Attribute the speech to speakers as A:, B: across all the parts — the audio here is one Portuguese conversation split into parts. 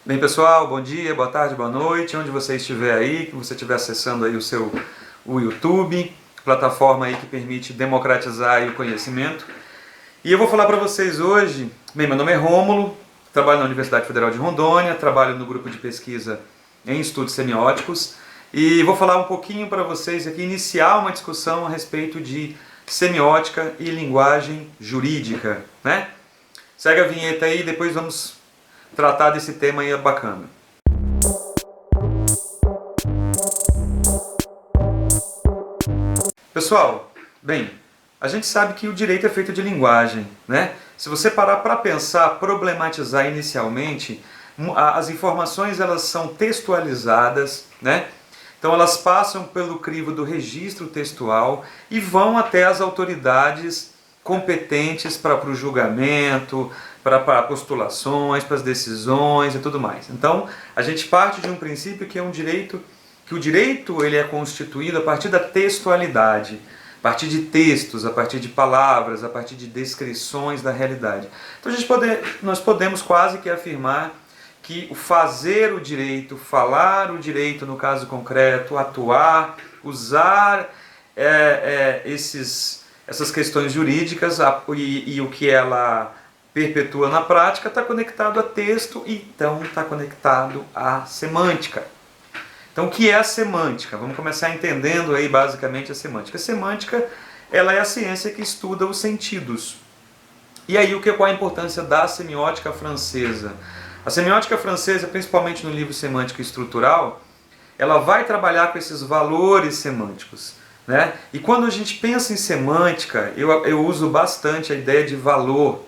A: Bem, pessoal, bom dia, boa tarde, boa noite, onde você estiver aí, que você estiver acessando aí o YouTube, plataforma aí que permite democratizar aí o conhecimento. E eu vou falar para vocês hoje, bem, meu nome é Rômulo, trabalho na Universidade Federal de Rondônia, trabalho no grupo de pesquisa em estudos semióticos e vou falar um pouquinho para vocês aqui, iniciar uma discussão a respeito de semiótica e linguagem jurídica, né? Segue a vinheta aí, depois vamos tratar desse tema aí bacana. Pessoal, bem, a gente sabe que o direito é feito de linguagem, né? Se você parar para pensar, problematizar inicialmente, as informações elas são textualizadas, né? Então elas passam pelo crivo do registro textual e vão até as autoridades competentes para o julgamento, para postulações, para as decisões e tudo mais. Então, a gente parte de um princípio que é um direito, que o direito ele é constituído a partir da textualidade, a partir de textos, a partir de palavras, a partir de descrições da realidade. Então, nós podemos quase que afirmar que o fazer o direito, falar o direito no caso concreto, atuar, usar essas questões jurídicas e o que ela perpetua na prática está conectado a texto e então está conectado à semântica. Então o que é a semântica? Vamos começar entendendo aí basicamente a semântica. A semântica ela é a ciência que estuda os sentidos. E aí qual é a importância da semiótica francesa? A semiótica francesa, principalmente no livro Semântica Estrutural, ela vai trabalhar com esses valores semânticos, né? E quando a gente pensa em semântica, eu uso bastante a ideia de valor.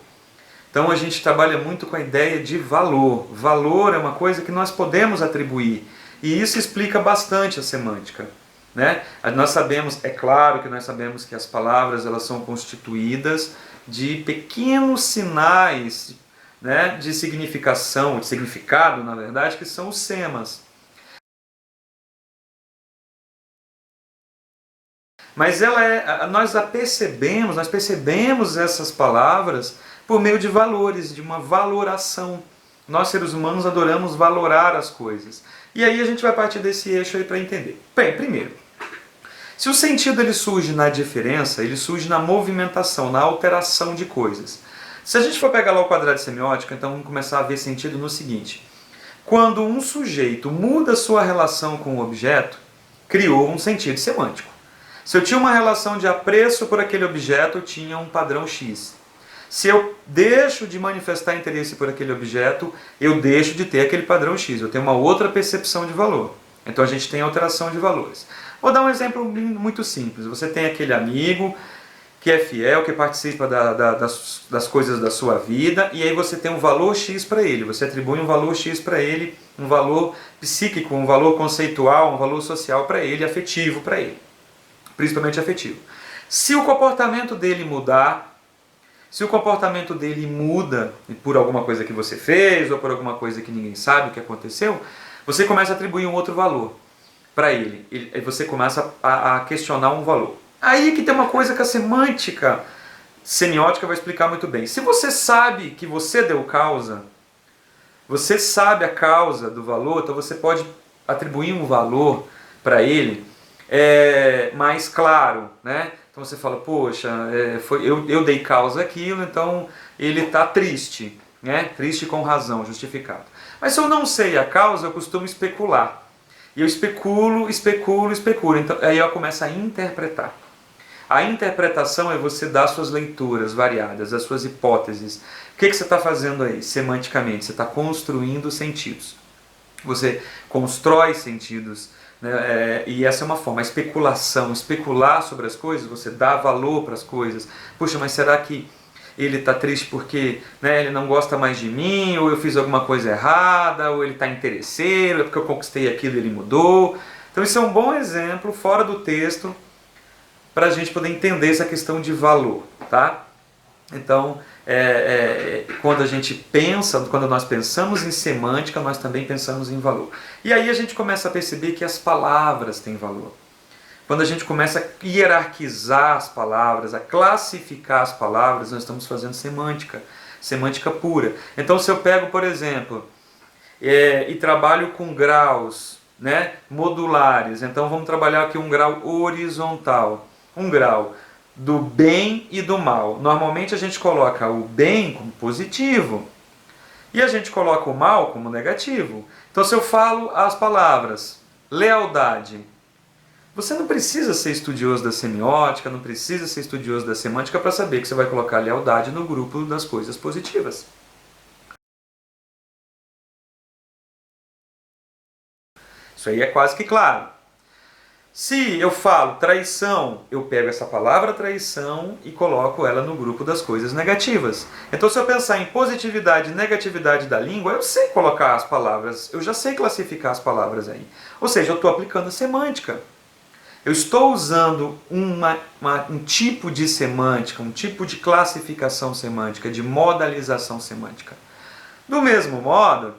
A: Então a gente trabalha muito com a ideia de valor. Valor é uma coisa que nós podemos atribuir. E isso explica bastante a semântica, né? Nós sabemos, é claro que nós sabemos que as palavras elas são constituídas de pequenos sinais, né, de significação, de significado, na verdade, que são os semas. Mas nós percebemos essas palavras por meio de valores, de uma valoração. Nós, seres humanos, adoramos valorar as coisas. E aí a gente vai partir desse eixo aí para entender. Bem, primeiro, se o sentido ele surge na diferença, ele surge na movimentação, na alteração de coisas. Se a gente for pegar lá o quadrado de semiótica, então vamos começar a ver sentido no seguinte. Quando um sujeito muda sua relação com o objeto, criou um sentido semântico. Se eu tinha uma relação de apreço por aquele objeto, eu tinha um padrão X. Se eu deixo de manifestar interesse por aquele objeto, eu deixo de ter aquele padrão X. Eu tenho uma outra percepção de valor. Então a gente tem alteração de valores. Vou dar um exemplo muito simples. Você tem aquele amigo que é fiel, que participa das coisas da sua vida, e aí você tem um valor X para ele. Você atribui um valor X para ele, um valor psíquico, um valor conceitual, um valor social para ele, afetivo para ele. Principalmente afetivo. Se o comportamento dele mudar, se o comportamento dele muda por alguma coisa que você fez ou por alguma coisa que ninguém sabe o que aconteceu, você começa a atribuir um outro valor para ele. E você começa a questionar um valor. Aí que tem uma coisa que a semântica semiótica vai explicar muito bem. Se você sabe que você deu causa, você sabe a causa do valor, então você pode atribuir um valor para ele mais claro, né? Então você fala, poxa, eu dei causa àquilo, então ele está triste, né? Triste com razão, justificado. Mas se eu não sei a causa, eu costumo especular. E eu especulo. Então, aí eu começo a interpretar. A interpretação é você dar suas leituras variadas, as suas hipóteses. O que você está fazendo aí, semanticamente? Você está construindo sentidos. Você constrói sentidos, né? E essa é uma forma, a especulação, especular sobre as coisas, você dá valor para as coisas. Puxa, mas será que ele está triste porque, né, ele não gosta mais de mim, ou eu fiz alguma coisa errada, ou ele está interesseiro, é porque eu conquistei aquilo e ele mudou. Então isso é um bom exemplo, fora do texto, para a gente poder entender essa questão de valor, tá? Então, quando nós pensamos em semântica, nós também pensamos em valor. E aí a gente começa a perceber que as palavras têm valor. Quando a gente começa a hierarquizar as palavras, a classificar as palavras, nós estamos fazendo semântica, semântica pura. Então se eu pego, por exemplo, e trabalho com graus, né, modulares. Então vamos trabalhar aqui um grau horizontal, um grau do bem e do mal. Normalmente a gente coloca o bem como positivo e a gente coloca o mal como negativo. Então se eu falo as palavras lealdade, você não precisa ser estudioso da semiótica, não precisa ser estudioso da semântica para saber que você vai colocar lealdade no grupo das coisas positivas. Isso aí é quase que claro. Se eu falo traição, eu pego essa palavra traição e coloco ela no grupo das coisas negativas. Então, se eu pensar em positividade e negatividade da língua, eu sei colocar as palavras, eu já sei classificar as palavras aí. Ou seja, eu estou aplicando a semântica. Eu estou usando um tipo de semântica, um tipo de classificação semântica, de modalização semântica. Do mesmo modo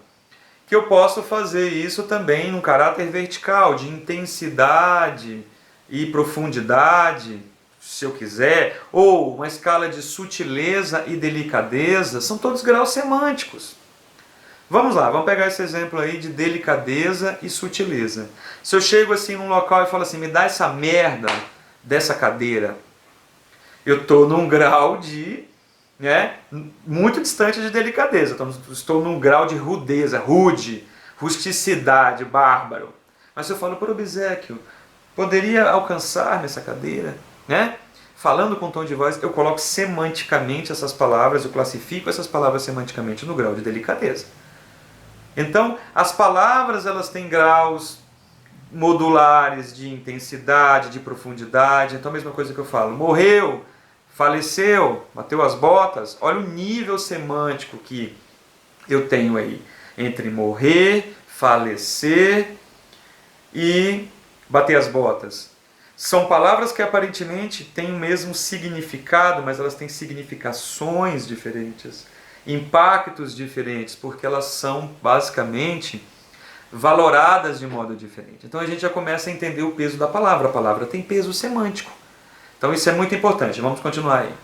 A: que eu posso fazer isso também num caráter vertical, de intensidade e profundidade, se eu quiser, ou uma escala de sutileza e delicadeza, são todos graus semânticos. Vamos lá, vamos pegar esse exemplo aí de delicadeza e sutileza. Se eu chego assim num local e falo assim, me dá essa merda dessa cadeira, eu estou num grau de, né, muito distante de delicadeza, estou num grau de rudeza, rude, rusticidade, bárbaro. Mas se eu falo por obséquio, poderia alcançar nessa cadeira, né? Falando com tom de voz, eu coloco semanticamente essas palavras, eu classifico essas palavras semanticamente no grau de delicadeza. Então, as palavras elas têm graus modulares de intensidade, de profundidade. Então, a mesma coisa que eu falo, morreu, faleceu, bateu as botas. Olha o nível semântico que eu tenho aí entre morrer, falecer e bater as botas. São palavras que aparentemente têm o mesmo significado, mas elas têm significações diferentes, impactos diferentes, porque elas são basicamente valoradas de modo diferente. Então a gente já começa a entender o peso da palavra. A palavra tem peso semântico. Então isso é muito importante. Vamos continuar aí.